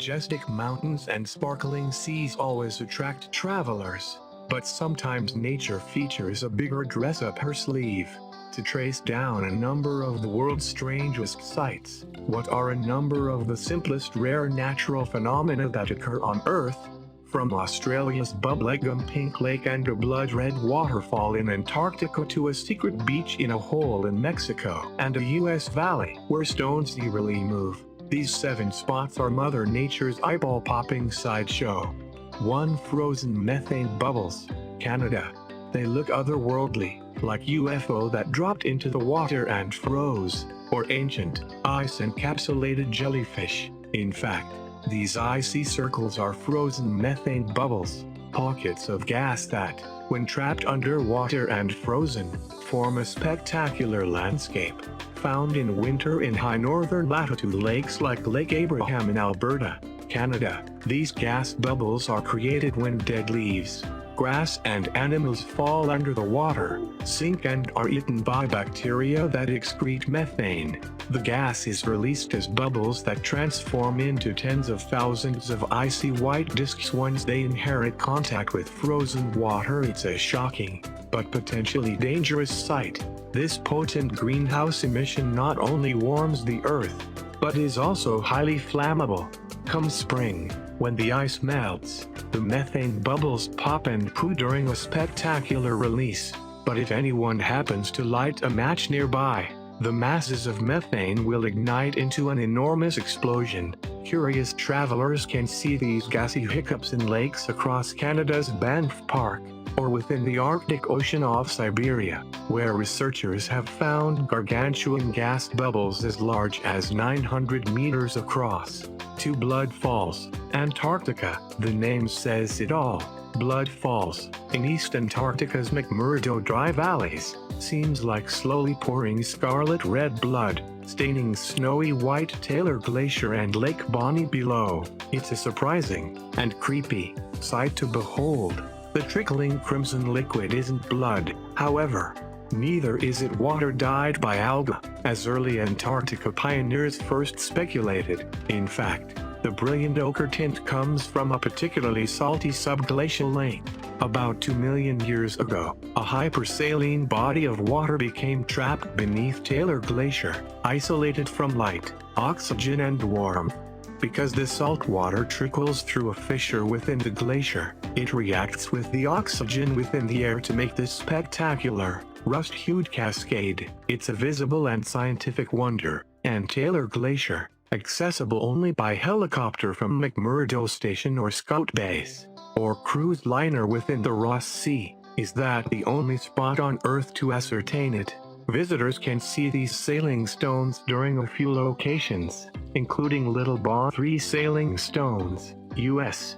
majestic mountains and sparkling seas always attract travelers. But sometimes nature features a bigger dress up her sleeve. To trace down a number of the world's strangest sights, what are a number of the simplest rare natural phenomena that occur on Earth? From Australia's bubblegum-pink lake and a blood-red waterfall in Antarctica to a secret beach in a hole in Mexico and a US valley where stones eerily move, these 7 spots are Mother Nature's eyeball-popping sideshow. 1. Frozen methane bubbles, Canada. They look otherworldly, like UFO that dropped into the water and froze, or ancient, ice-encapsulated jellyfish. In fact, these icy circles are frozen methane bubbles, pockets of gas that, when trapped underwater and frozen, form a spectacular landscape, found in winter in high northern latitude lakes like Lake Abraham in Alberta, Canada. These gas bubbles are created when dead leaves, grass and animals fall under the water, sink and are eaten by bacteria that excrete methane. The gas is released as bubbles that transform into tens of thousands of icy white disks once they inherit contact with frozen water. It's a shocking, but potentially dangerous sight. This potent greenhouse emission not only warms the earth, but is also highly flammable. Come spring, when the ice melts, the methane bubbles pop and poo during a spectacular release. But if anyone happens to light a match nearby, the masses of methane will ignite into an enormous explosion. Curious travelers can see these gassy hiccups in lakes across Canada's Banff Park, or within the Arctic Ocean off Siberia, where researchers have found gargantuan gas bubbles as large as 900 meters across. 2. Blood Falls, Antarctica. The name says it all. Blood Falls, in East Antarctica's McMurdo Dry Valleys, seems like slowly pouring scarlet red blood, staining snowy white Taylor Glacier and Lake Bonny below. It's a surprising, and creepy, sight to behold. The trickling crimson liquid isn't blood, however. Neither is it water dyed by algae, as early Antarctica pioneers first speculated. In fact, the brilliant ochre tint comes from a particularly salty subglacial lake. About 2 million years ago, a hypersaline body of water became trapped beneath Taylor Glacier, isolated from light, oxygen and warmth. Because the salt water trickles through a fissure within the glacier, it reacts with the oxygen within the air to make this spectacular, rust-hued cascade. It's a visible and scientific wonder, and Taylor Glacier, accessible only by helicopter from McMurdo Station or Scout Base, or cruise liner within the Ross Sea, is that the only spot on Earth to ascertain it. Visitors can see these sailing stones during a few locations, including Little Bond 3 Sailing Stones, US.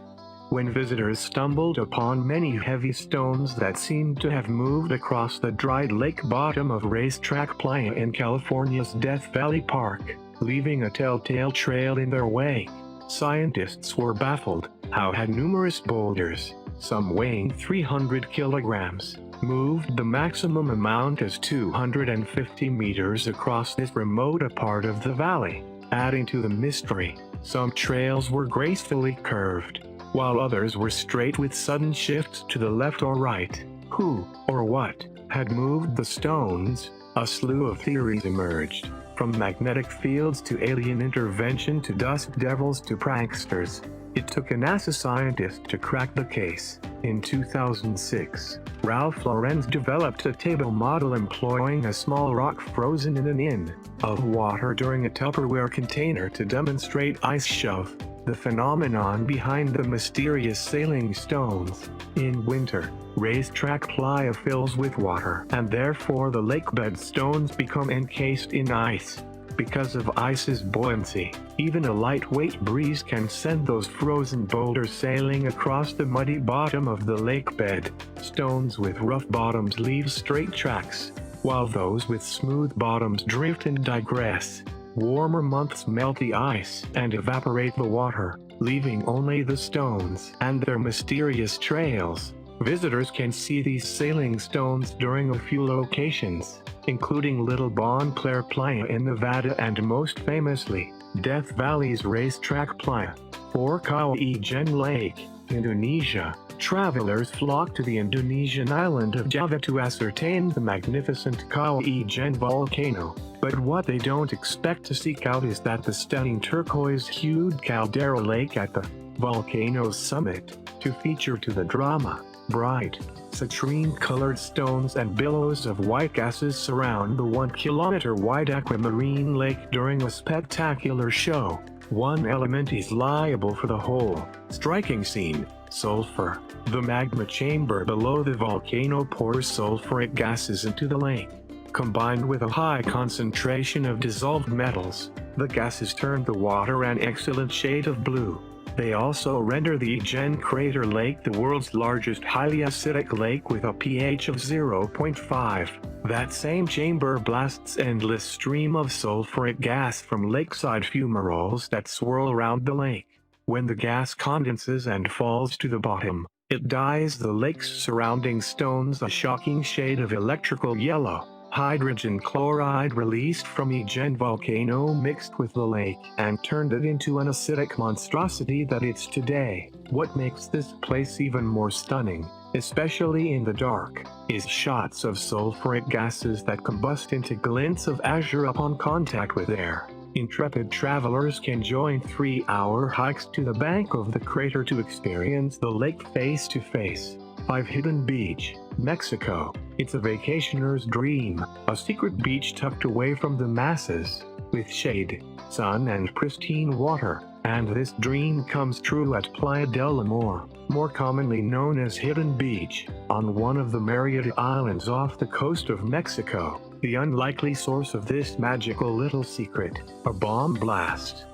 When visitors stumbled upon many heavy stones that seemed to have moved across the dried lake bottom of Racetrack Playa in California's Death Valley Park, leaving a telltale trail in their wake. Scientists were baffled. How had numerous boulders, some weighing 300 kilograms, moved the maximum amount as 250 meters across this remote part of the valley? Adding to the mystery, some trails were gracefully curved, while others were straight with sudden shifts to the left or right. Who, or what, had moved the stones? A slew of theories emerged, from magnetic fields to alien intervention to dust devils to pranksters. It took a NASA scientist to crack the case. In 2006, Ralph Lauren developed a table model employing a small rock frozen in an inch of water during a Tupperware container to demonstrate ice shove, the phenomenon behind the mysterious sailing stones. In winter, Racetrack Playa fills with water, and therefore the lakebed stones become encased in ice. Because of ice's buoyancy, even a lightweight breeze can send those frozen boulders sailing across the muddy bottom of the lake bed. Stones with rough bottoms leave straight tracks, while those with smooth bottoms drift and digress. Warmer months melt the ice and evaporate the water, leaving only the stones and their mysterious trails. Visitors can see these sailing stones during a few locations, including Little Bon Clair Playa in Nevada and most famously, Death Valley's Racetrack Playa. For Kawah Ijen Lake, Indonesia, travelers flock to the Indonesian island of Java to ascertain the magnificent Kawah Ijen volcano. But what they don't expect to seek out is that the stunning turquoise-hued caldera lake at the volcano's summit, to feature to the drama. Bright, citrine-colored stones and billows of white gases surround the 1-kilometer-wide aquamarine lake during a spectacular show. One element is liable for the whole striking scene: sulfur. The magma chamber below the volcano pours sulfuric gases into the lake. Combined with a high concentration of dissolved metals, the gases turn the water an excellent shade of blue. They also render the Ijen crater lake the world's largest highly acidic lake with a pH of 0.5. That same chamber blasts endless stream of sulfuric gas from lakeside fumaroles that swirl around the lake. When the gas condenses and falls to the bottom, it dyes the lake's surrounding stones a shocking shade of electrical yellow. Hydrogen chloride released from Ijen volcano mixed with the lake and turned it into an acidic monstrosity that it's today. What makes this place even more stunning, especially in the dark, is shots of sulfuric gases that combust into glints of azure upon contact with air. Intrepid travelers can join 3-hour hikes to the bank of the crater to experience the lake face to face. 5 Hidden Beach, Mexico. It's a vacationer's dream, a secret beach tucked away from the masses, with shade, sun and pristine water, and this dream comes true at Playa del Amor, more commonly known as Hidden Beach, on one of the myriad islands off the coast of Mexico. The unlikely source of this magical little secret, a bomb blast.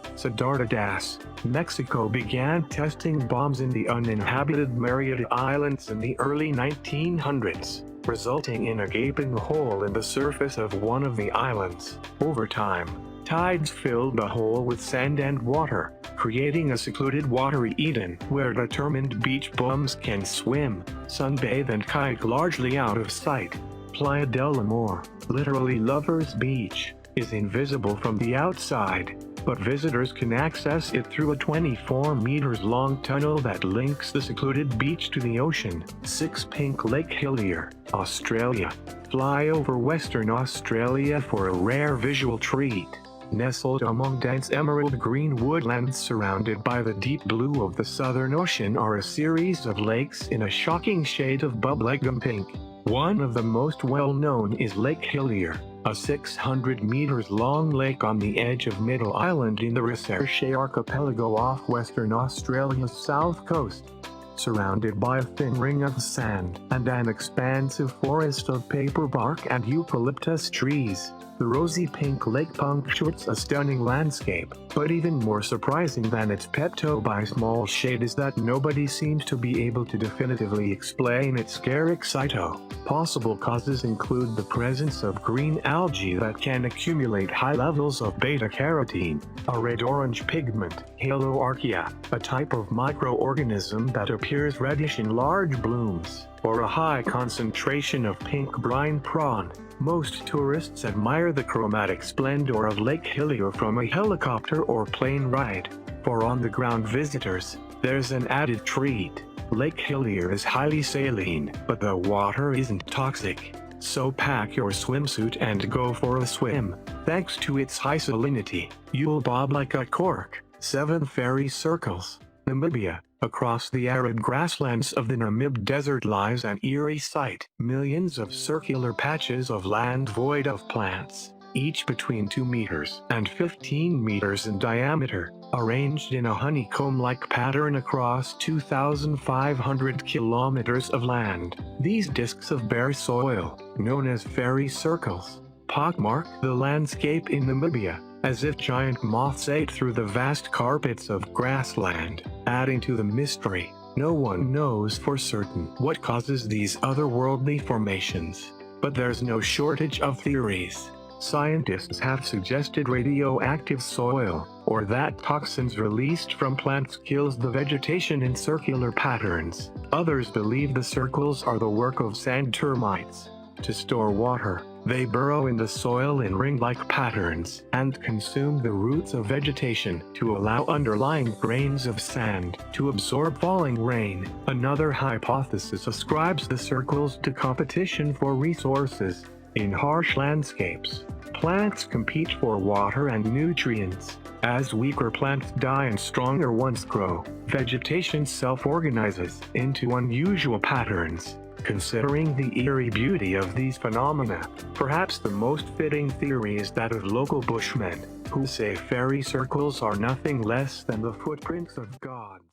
Das, Mexico began testing bombs in the uninhabited myriad islands in the early 1900s, resulting in a gaping hole in the surface of one of the islands. Over time, tides filled the hole with sand and water, creating a secluded watery Eden where determined beach bums can swim, sunbathe and kayak largely out of sight. Playa del Amor, literally Lover's Beach, is invisible from the outside, but visitors can access it through a 24 meters long tunnel that links the secluded beach to the ocean. 6 Pink Lake Hillier, Australia. Fly over Western Australia for a rare visual treat. Nestled among dense emerald green woodlands surrounded by the deep blue of the Southern Ocean are a series of lakes in a shocking shade of bubblegum-pink. One of the most well-known is Lake Hillier, a 600 meters long lake on the edge of Middle Island in the Research archipelago off Western Australia's south coast. Surrounded by a thin ring of sand and an expansive forest of paperbark and eucalyptus trees, the rosy pink lake punctuates a stunning landscape. But even more surprising than its pet by small shade is that nobody seems to be able to definitively explain its scaric sideshow. Possible causes include the presence of green algae that can accumulate high levels of beta-carotene, a red-orange pigment, Hillier, a type of microorganism that appears reddish in large blooms, or a high concentration of pink brine prawn. Most tourists admire the chromatic splendor of Lake Hillier from a helicopter or plane ride. For on-the-ground visitors, there's an added treat. Lake Hillier is highly saline, but the water isn't toxic. So pack your swimsuit and go for a swim. Thanks to its high salinity, you'll bob like a cork. 7 Fairy Circles, Namibia. Across the arid grasslands of the Namib Desert lies an eerie sight. Millions of circular patches of land void of plants, each between 2 meters and 15 meters in diameter, arranged in a honeycomb-like pattern across 2,500 kilometers of land. These disks of bare soil, known as fairy circles, pockmark the landscape in Namibia, as if giant moths ate through the vast carpets of grassland. Adding to the mystery, no one knows for certain what causes these otherworldly formations, but there's no shortage of theories. Scientists have suggested radioactive soil, or that toxins released from plants kills the vegetation in circular patterns. Others believe the circles are the work of sand termites. To store water, they burrow in the soil in ring-like patterns and consume the roots of vegetation to allow underlying grains of sand to absorb falling rain. Another hypothesis ascribes the circles to competition for resources. In harsh landscapes, plants compete for water and nutrients. As weaker plants die and stronger ones grow, vegetation self-organizes into unusual patterns. Considering the eerie beauty of these phenomena, perhaps the most fitting theory is that of local bushmen, who say fairy circles are nothing less than the footprints of gods.